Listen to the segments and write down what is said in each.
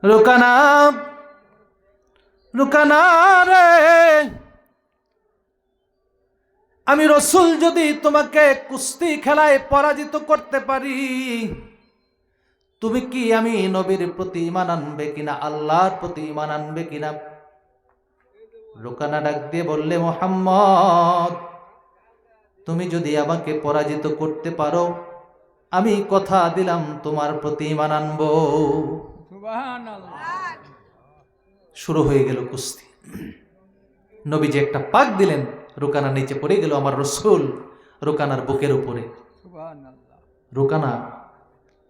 রুকানা, রুকানা রে, আমি রসুল যদি তোমাকে কুস্তি খেলায় পরাজিত করতে পারি, তুমি কি আমি নবীর প্রতি ঈমান আনবে কিনা, আল্লাহর প্রতি ঈমান আনবে কিনা? রুকানা ডাক দিয়ে বললে, মুহাম্মদ, তুমি যদি আমাকে পরাজিত করতে পারো, আমি কথা দিলাম তোমার প্রতি ঈমান আনবো। সুবহানাল্লাহ। শুরু হয়ে গেল কুস্তি। নবীজি একটা পাক দিলেন, রুকানা নিচে পড়ে গেল আমার রসুল রুকানার বুকের উপরে। রুকানা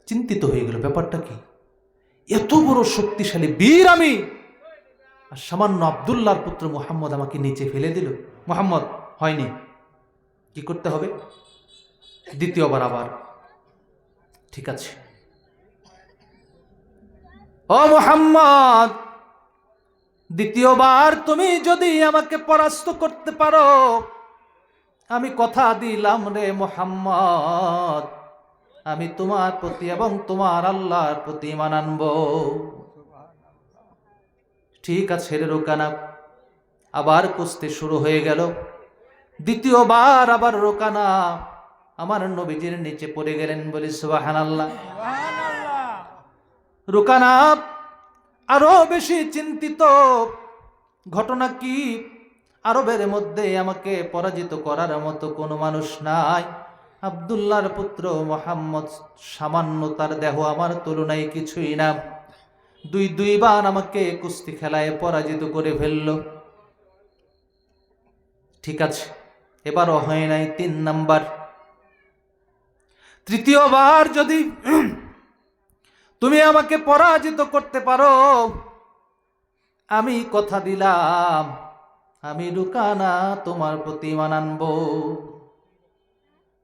চিন্তিত হয়ে গেল, ব্যাপারটা কি? এত বড় শক্তিশালী বীর আমি, আর সামান্য আব্দুল্লাহর পুত্র মুহাম্মদ আমাকে নিচে ফেলে দিল। মুহাম্মদ, হয়নি, কি করতে হবে? দ্বিতীয়বার আবার, ঠিক আছে, ও মুহাম্মদ, দ্বিতীয়বার তুমি যদি আমাকে পরাস্ত করতে পারো, আমি কথা দিলাম রে মুহাম্মদ, আমি তোমার প্রতি এবং তোমার আল্লাহর প্রতি ঈমান আনবো। ঠিক আছে রে রুকানা। আবার কুস্তি শুরু হয়ে গেল। দ্বিতীয়বার আবার রুকানা আমার নবীজির নিচে পড়ে গেলেন। বলি সুবহানাল্লাহ। রুকানা আরো বেশি চিন্তিত। ঘটনা কি? আরবের মধ্যে আমাকে পরাজিত করার মতো কোনো মানুষ নাই। আব্দুল্লাহর পুত্র মুহাম্মদ সামান্য, তার দেহ আমার তুলনায় কিছুই না। দুইবার আমাকে কুস্তি খেলায় পরাজিত করে ফেলল। ঠিক আছে, এবারও হয় নাই, 3 নাম্বার। তৃতীয়বার যদি তুমি আমাকে পরাজিত করতে পারো, আমি কথা দিলাম আমি রুকানা তোমার প্রতি ঈমান আনবো।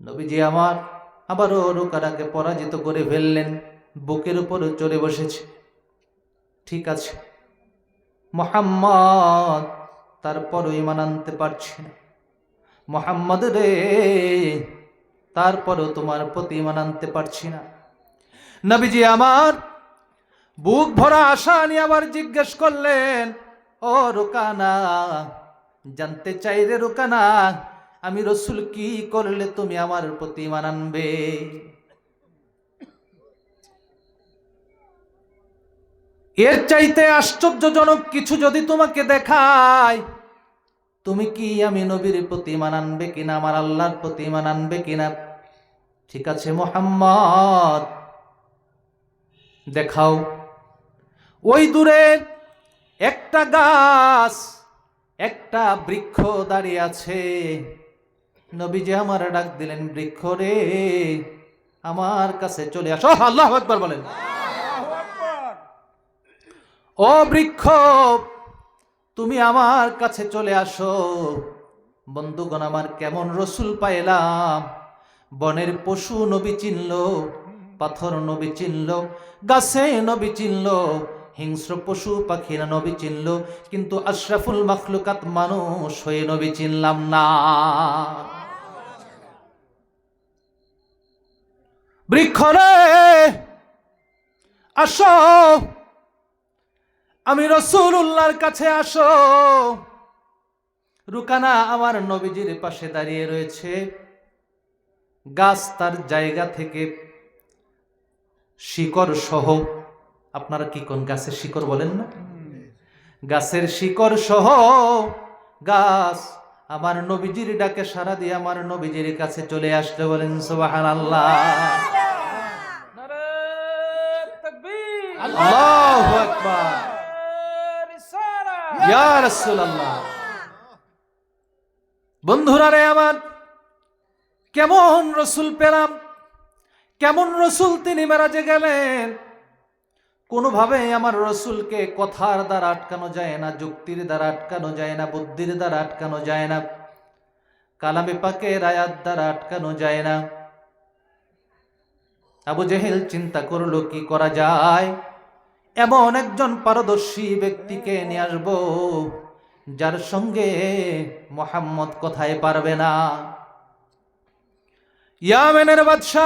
নবীজি আমার আবারও রুকানাকে পরাজিত করে ফেললেন, বুকের উপরে চড়ে বসেছে। ঠিক আছে মুহাম্মদ, তারপরও ঈমান আনতে পারছি না। মুহাম্মদ রে, তারপরও তোমার প্রতি ঈমান আনতে পারছি না। নবীজি আমার বুক ভরা আশা নিয়ে আবার জিজ্ঞেস করলেন, ও রুকানা, জানতে চাই রে রুকানা, আমি রসুল কি করলে তুমি আমার প্রতি ঈমান আনবে? এর চাইতে আশ্চর্যজনক কিছু যদি তোমাকে দেখায়, তুমি কি আমি নবীর প্রতি ঈমান আনবে কিনা, আমার আল্লাহর প্রতি ঈমান আনবে কিনা? ঠিক আছে মুহাম্মদ, দেখাও। ওই দূরে একটা গাছ, একটা বৃক্ষ দাঁড়িয়ে আছে। নবীজি আমার ডাক দিলেন, বৃক্ষ রে, আমার কাছে চলে আসো। আল্লাহু আকবার বলেন। ও বৃক্ষ, তুমি আমার কাছে চলে আসো। বন্ধুগণ আমার, কেমন রসুল পাইলাম! বনের পশু নবী চিনল, পাথর নবী চিনল, গাছে নবী চিনল, হিংস্র পশু পাখিরা নবী চিনল, কিন্তু আশরাফুল মাখলুকাত মানুষ হয়ে নবী চিনলাম না। বৃক্ষ রে, আসো, আমি রাসূলুল্লাহর কাছে আসো। রুকানা আমার নবীজির পাশে দাঁড়িয়ে রয়েছে। গাছ তার জায়গা থেকে শিকড় সহ, আপনারা কি কোন গাছের শিকড় বলেন না, গাছের শিকড় সহ গাছ আমার নবীজির ডাকে সাড়া দিয়ে আমার নবীজির কাছে চলে আসলো। বলেন সুবহানাল্লাহ। আল্লাহু আকবার, ইয়া রাসূলুল্লাহ। বন্ধুরা রে আমার, কেমন রসুল পেলাম, কেমন রসুল তিনি মেরাজে গেলেন। কোনোভাবে আমার রসুলকে কথার দ্বারা আটকানো যায় না, যুক্তির দ্বারা আটকানো যায় না, বুদ্ধির দ্বারা আটকানো যায় না, কালামে পাকের আয়াত দ্বারা আটকানো যায় না। আবু জেহেল চিন্তা করলো কি করা যায়, এমন একজন পারদর্শী ব্যক্তিকে নিয়ে আসবো যার সঙ্গে মুহাম্মদ কথায় পারবে না। ইয়ামেনের বাদশা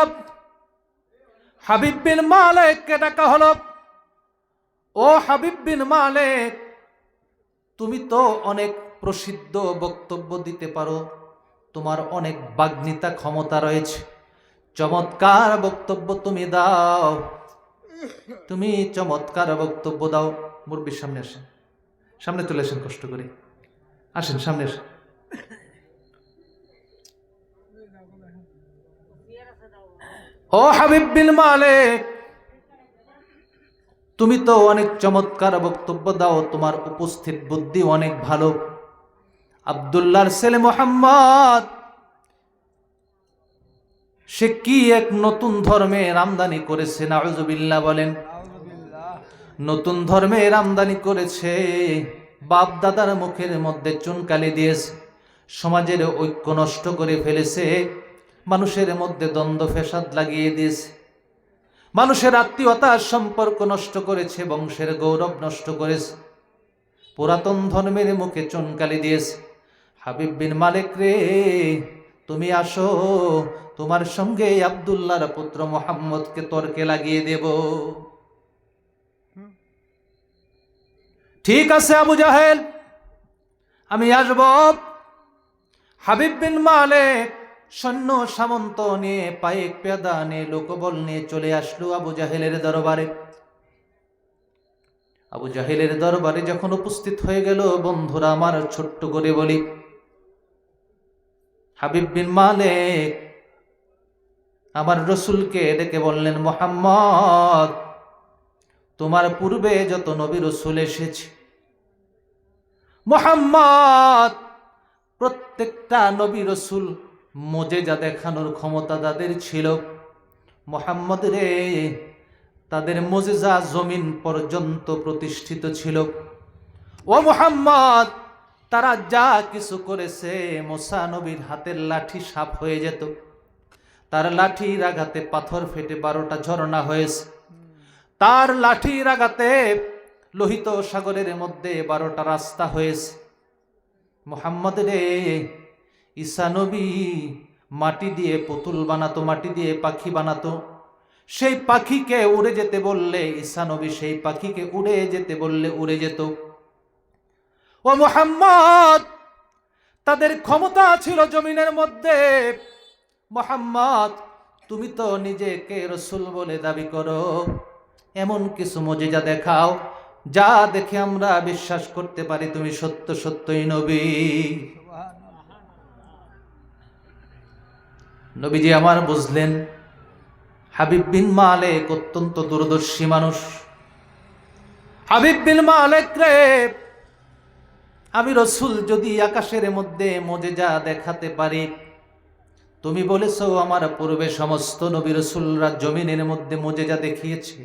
হাবিব বিন মালিককে ডাকা হলো। ও হাবিব বিন মালিক, তুমি তো অনেক প্রসিদ্ধ বক্তব্য দিতে পারো, তোমার অনেক বাগ্মিতা ক্ষমতা রয়েছে, চমৎকার বক্তব্য তুমি দাও, তুমি চমৎকার বক্তব্য দাও। মুরব্বীর সামনে আসেন, সামনে চলে আসেন, কষ্ট করে আসেন, সামনে আসেন। ও হাবিব বিন মালিক, তুমি তো অনেক চমৎকার বক্তব্য দাও, তোমার উপস্থিত বুদ্ধি অনেক ভালো। আব্দুল্লাহর ছেলে মুহাম্মদ, সে কি এক নতুন ধর্মের আমদানি করেছে, নাউযুবিল্লাহ বলেন। নতুন ধর্মের আমদানি করেছে, বাপ দাদার মুখের মধ্যে চুনকালি দিয়েছে, সমাজের ঐক্য নষ্ট করে ফেলেছে, মানুষের মধ্যে দ্বন্দ্ব ফ্যাসাদ লাগিয়ে দিয়েছে, মানুষের আত্মীয়তার সম্পর্ক নষ্ট করেছে, বংশের গৌরব নষ্ট করেছে, পুরাতন ধর্মের মুখে চুনকালি দিয়েছে। হাবিব বিন মালিক রে, তুমি আসো, তোমার সঙ্গে আব্দুল্লাহর পুত্র মুহাম্মদকে তর্কে লাগিয়ে দেব। ঠিক আছে আবু জাহেল, আমি আসব। হাবিব বিন মালিক সৈন্য সামন্ত নিয়ে, পায়েক পেয়াদা নিয়ে, লোকবল নিয়ে চলে আসলো আবু জাহেলের দরবারে। আবু জাহেলের দরবারে যখন উপস্থিত হয়ে গেল, বন্ধুরা আমার ছোট্ট করে বলি, হাবিব বিন মালিক আমার রসুলকে ডেকে বললেন, মুহাম্মদ, তোমার পূর্বে যত নবী রসুল এসেছে, মুহাম্মদ, প্রত্যেকটা নবী রসুল মুজিজা দেখানোর ক্ষমতা তাদের ছিল। মুহাম্মদ রে, তাদের মুজিজা জমিন পর্যন্ত প্রতিষ্ঠিত ছিল। ও মুহাম্মদ, তারা যা কিছু করেছে, মুসা নবীর হাতের লাঠি সাপ হয়ে যেত, তার লাঠির আঘাতে পাথর ফেটে 12টা ঝর্ণা হয়েছে, তার লাঠির আঘাতে লোহিত সাগরের মধ্যে 12টা রাস্তা হয়েছে। মুহাম্মদ রে, ঈসা নবী মাটি দিয়ে পুতুল বানাতো, মাটি দিয়ে পাখি বানাতো, সেই পাখিকে উড়ে যেতে বললে, ঈসা নবী সেই পাখিকে উড়ে যেতে বললে উড়ে যেত। ও মুহাম্মদ, তাদের ক্ষমতা ছিল জমিনের মধ্যে। মুহাম্মদ, তুমি তো নিজেকে রাসূল বলে দাবি করো, এমন কিছু মুজিজা দেখাও যা দেখে আমরা বিশ্বাস করতে পারি তুমি সত্য সত্যই নবী। নবীজি আমার বুঝলেন হাবিব বিন মালিক অত্যন্ত দূরদর্শী মানুষ। হাবিব বিন মালিক রে, আমি রসুল যদি আকাশের মধ্যে মুজিজা দেখাতে পারি, তুমি বলেছো আমার পূর্বে সমস্ত নবী রসুলরা জমিনের মধ্যে মুজিজা দেখিয়েছে,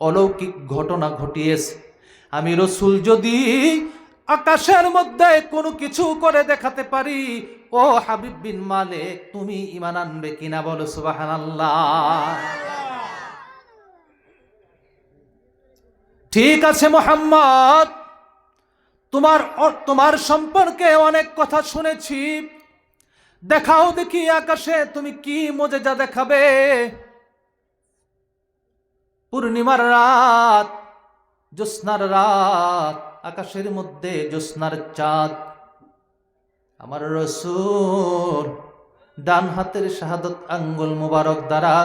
অলৌকিক ঘটনা ঘটিয়েছে, আমি রসুল যদি আকাশের মধ্যে কোনো কিছু করে দেখাতে পারি, ও হাবিব বিন মালিক, তুমি ঈমান আনবে কিনা বলো সুবহানাল্লাহ। ঠিক আছে মুহাম্মদ, তোমার সম্পর্কে অনেক কথা শুনেছি, দেখাও দেখি আকাশে তুমি কি মুজিজা দেখাবে। পূর্ণিমার রাত, জ্যোৎস্নার রাত, আকাশের মধ্যে জ্যোৎস্নার চাঁদ, আমার রাসূল ডান হাতের শাহাদত আঙ্গুল মুবারক দ্বারা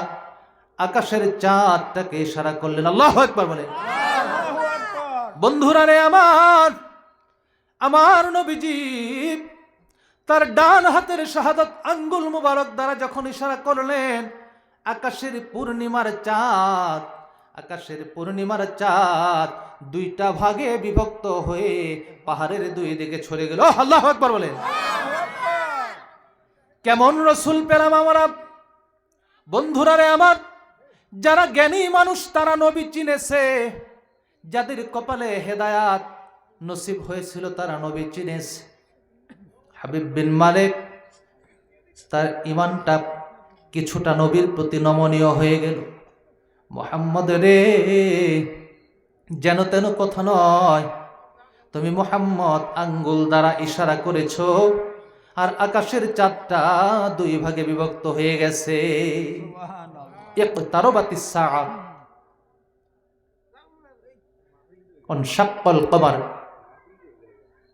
আকাশের চাঁদটাকে ইশারা করলেন। আল্লাহু আকবার বলে। বন্ধুরা রে আমার নবীজি তার ডান হাতের শাহাদত আঙ্গুল মুবারক দ্বারা যখন ইশারা করলেন, আকাশের পূর্ণিমার চাঁদ 2টা ভাগে বিভক্ত হয়ে পাহাড়ের 2 দিকে ছড়ে গেল। আল্লাহু আকবার বলেন। কেমন রসুল পেলাম আমরা। বন্ধুরা রে আমার, যারা জ্ঞানী মানুষ তারা নবী চিনেছে, যাদের কপালে হেদায়াত নসিব হয়েছিল তারা নবী চিনেছে। হাবিব বিন মালিক, তার ঈমানটা কিছুটা নবীর প্রতি নমনীয় হয়ে গেল। মুহাম্মদ রে, যেন তেন কথা নয়, তুমি মুহাম্মদ আঙ্গুল দ্বারা ইশারা করেছো, আর আকাশের চাঁদটা 2 ভাগে বিভক্ত হয়ে গেছে। ইকতারাবাতিস সাআ, অনশাক্কাল কমার,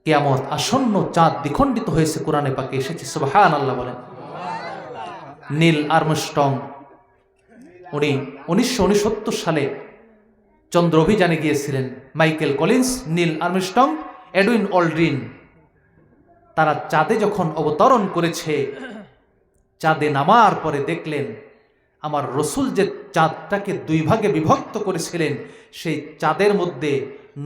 কিয়ামত আসন্ন, চাঁদ দ্বিখণ্ডিত হয়েছে, কোরআনে পাকে এসেছে। সুবহানাল্লাহ বলেন। নীল আর্মস্ট্রং উনি 1969 সালে চন্দ্র অভিযানে গিয়েছিলেন। Michael Collins, Neil Armstrong, Edwin Aldrin, তারা চাঁদে যখন অবতরণ করেছে, চাঁদে নামার পরে দেখলেন আমার রসুল যে চাঁদটাকে দুই ভাগে বিভক্ত করেছিলেন, সেই চাঁদের মধ্যে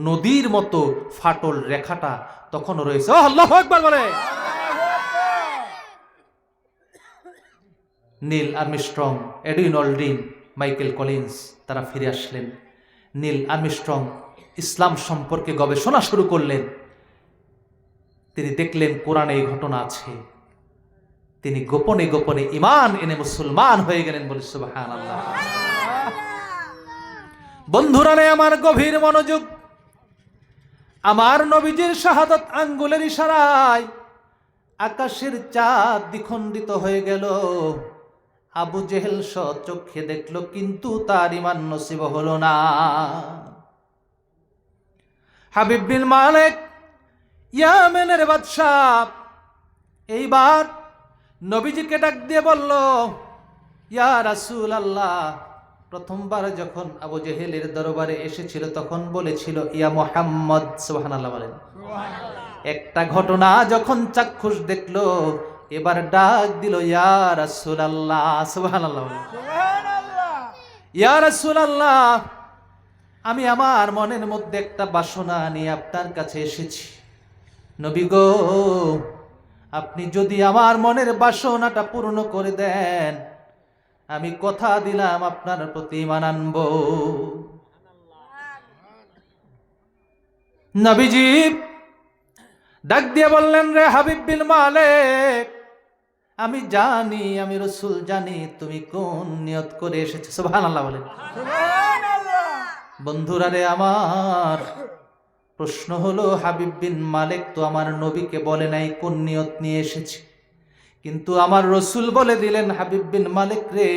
নদীর মতো ফাটল রেখাটা তখনও রয়েছে। আল্লাহু আকবার বলে। Neil Armstrong, Edwin Aldrin, Michael Collins তারা ফিরে আসলেন। নীল আর্মস্ট্রং ইসলাম সম্পর্কে গবেষণা শুরু করলেন। তিনি দেখলেন কোরআনে এই ঘটনা আছে। তিনি গোপনে গোপনে ঈমান এনে মুসলমান হয়ে গেলেন। বলে সুবহানাল্লাহ। বন্ধুরা রে আমার, গভীর মনোযোগ। আমার নবীজির শাহাদাত আঙ্গুলের ইশারায় আকাশের চাঁদ দ্বিখণ্ডিত হয়ে গেল। আবু জেহেল স্বচক্ষে দেখল, কিন্তু তার ঈমান নসিব হলো না। হাবিব বিন মালিক, ইয়ামেনের বাদশা, এইবার নবীজিকে ডাক দিয়ে বলল, ইয়া রাসূলুল্লাহ, প্রথমবার যখন আবু জেহেলের দরবারে এসেছিল তখন বলেছিল ইয়া মুহাম্মদ। সুবহানাল্লাহ বলেন। একটা ঘটনা যখন চাক্ষুষ দেখলো, এবার ডাক দিল ইয়া রাসূলুল্লাহ। সুবহানাল্লাহ বলেন। ইয়া রাসূলুল্লাহ, আমি আমার মনের মধ্যে একটা বাসনা নিয়ে আপনার কাছে এসেছি। নবী গো, আপনি যদি আমার মনের বাসনাটা পূর্ণ করে দেন, আমি কথা দিলাম আপনার প্রতি ঈমান আনব। নবীজি ডাক দিয়ে বললেন, রে হাবিব বিন মালিক, আমি জানি, আমি রাসূল জানি তুমি কোন নিয়ত করে এসেছো। সুবহানাল্লাহ বলেন। বন্ধুরা রে আমার, প্রশ্ন হলো, হাবিব বিন মালিক তো আমার নবীকে বলে নাই কোন নিয়ত নিয়ে এসেছে, কিন্তু আমার রসুল বলে দিলেন, হাবিব বিন মালিক রে,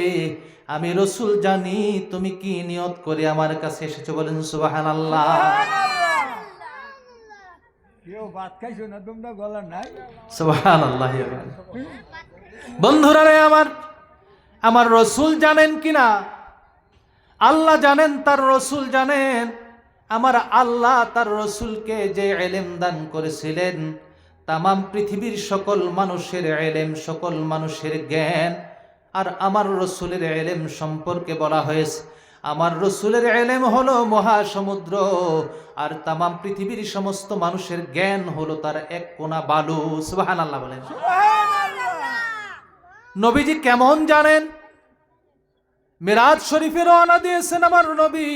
আমি রসুল জানি তুমি কি নিয়ত করে আমার কাছে এসেছো। বলেন সুবহানাল্লাহ। সুবহানাল্লাহ। বন্ধুরা রে আমার রসুল জানেন কিনা? আল্লাহ জানেন, তার রসুল জানেন। আমার আল্লাহ তার রসুলকে যে ইলম দান করেছিলেন, তামাম পৃথিবীর সকল মানুষের ইলম, সকল মানুষের জ্ঞান, আর আমার রসুলের ইলম সম্পর্কে বলা হয়েছে, আমার রসুলের ইলম হলো মহাসমুদ্র, আর তামাম পৃথিবীর সমস্ত মানুষের জ্ঞান হলো তার এক কোনা বালু। সুবহানাল্লাহ বলেন। নবীজি কেমন জানেন? মিরাজ শরীফে রওনা দিয়েছেন আমার নবী।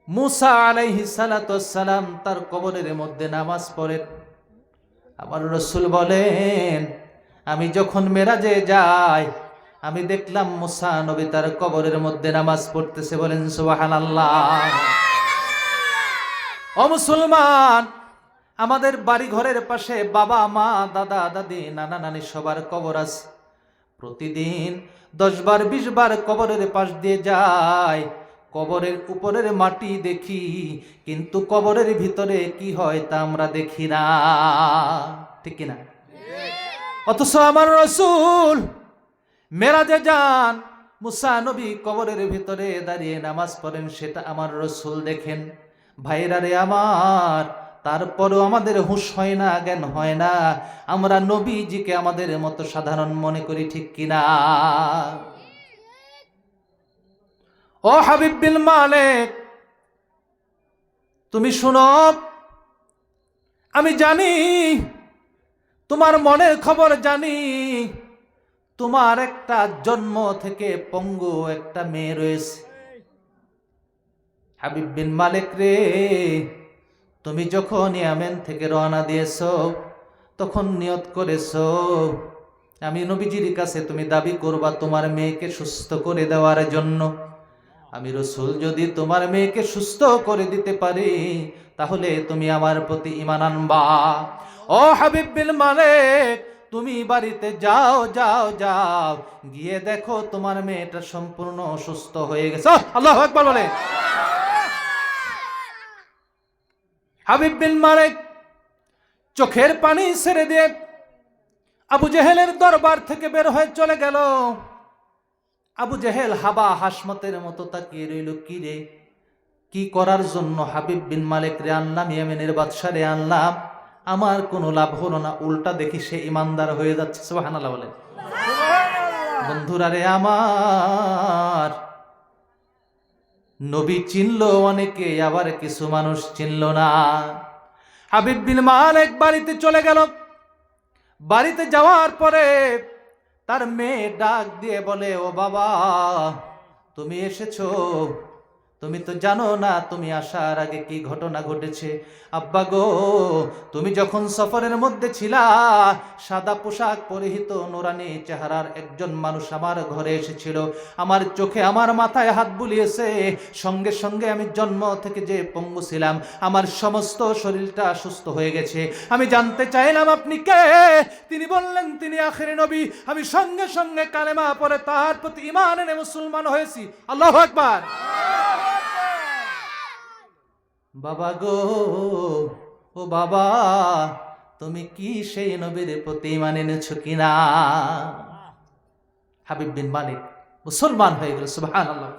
মুসা আলাইহিস সালাতু ওয়াস সালাম তার কবরের মধ্যে নামাজ পড়েন। আমার রাসূল বলেন, আমি যখন মেরাজে যাই, আমি দেখলাম মুসা নবী তার কবরের মধ্যে নামাজ পড়তেছে। বলেন সুবহানাল্লাহ। ও মুসলমান, আমাদের বাড়ি ঘরের পাশে বাবা মা, দাদা দাদি, নানা নানি সবার কবর আছে। প্রতিদিন 10 বার 20 বার কবরের পাশ দিয়ে যায়, কবরের উপরের মাটি দেখি, কিন্তু কবরের ভিতরে কি হয় তা আমরা দেখি না। ঠিক কিনা? অথচ আমার রাসূল মেরাজে যান, মুসা নবী কবরের ভিতরে দাঁড়িয়ে নামাজ পড়েন, সেটা আমার রাসূল দেখেন। ভাইরা রে আমার, তারপরও আমাদের হুঁশ হয় না, জ্ঞান হয় না, আমরা নবীজিকে আমাদের মতো সাধারণ মনে করি। ঠিক কিনা? ও হাবিব বিন মালিক, তুমি শুনো, আমি জানি তোমার মনের খবর জানি। তোমার একটা জন্ম থেকে পঙ্গু একটা মেয়ে রয়েছে। হাবিব বিন মালিক রে, তুমি যখন ইয়ামেন থেকে রওনা দিয়েছো, তখন নিয়ত করেছো আমি নবীজির কাছে তুমি দাবি করবা তোমার মেয়েকে সুস্থ করে দেওয়ার জন্য। আমি রাসূল যদি তোমার মেয়েকে সুস্থ করে দিতে পারি, তাহলে তুমি আমার প্রতি ঈমান আনবা। ও হাবিব বিন মালিক, তুমি বাড়িতে যাও, যাও, যাও, গিয়ে দেখো তোমার মেয়েটা সম্পূর্ণ সুস্থ হয়ে গেছে। আল্লাহু আকবার বলে। হাবিব বিন মালিক চোখের পানি ছেড়ে দিয়ে আবু জেহেলের দরবার থেকে বের হয়ে চলে গেল। আবু জেহেল হাবা হাসমতের মতো তাকিয়ে রইল, কি রে, কি করার জন্য হাবিব বিন মালিক রে আনলাম, ইয়েমেনের বাদশা রে আনলাম, আমার কোনো লাভ হলো না, উল্টা দেখি সে ইমানদার হয়ে যাচ্ছে। সুবহানাল্লাহ বলে। বন্ধুরা রে আমার, নবী চিনল অনেকে, আবার কিছু মানুষ চিনল না। হাবিব বিন মালিক বাড়িতে চলে গেল। বাড়িতে যাওয়ার পরে তার মেয়ে ডাক দিয়ে বলে, ও বাবা, তুমি এসেছো, তুমি তো জানো না তুমি আসার আগে কি ঘটনা ঘটেছে। আব্বা গো, তুমি যখন সফরের মধ্যে ছিলা, সাদা পোশাক পরিহিত নুরানি চেহারার একজন মানুষ আমার ঘরে এসেছিল, আমার চোখে আমার মাথায় হাত বুলিয়েছে, সঙ্গে সঙ্গে আমি জন্ম থেকে যে পঙ্গু ছিলাম, আমার সমস্ত শরীরটা সুস্থ হয়ে গেছে। আমি জানতে চাইলাম আপনি কে? তিনি বললেন তিনি আখেরি নবী। আমি সঙ্গে সঙ্গে কালেমা পড়ে তার প্রতি ঈমান এনে মুসলমান হয়েছি। আল্লাহু আকবার। বাবা গো, ও বাবা, তুমি কি সেই নবীর প্রতি ঈমান এনেছো কিনা? হাবিব বিন মালিক মুসলমান হয়ে গেল। সুবহানাল্লাহ।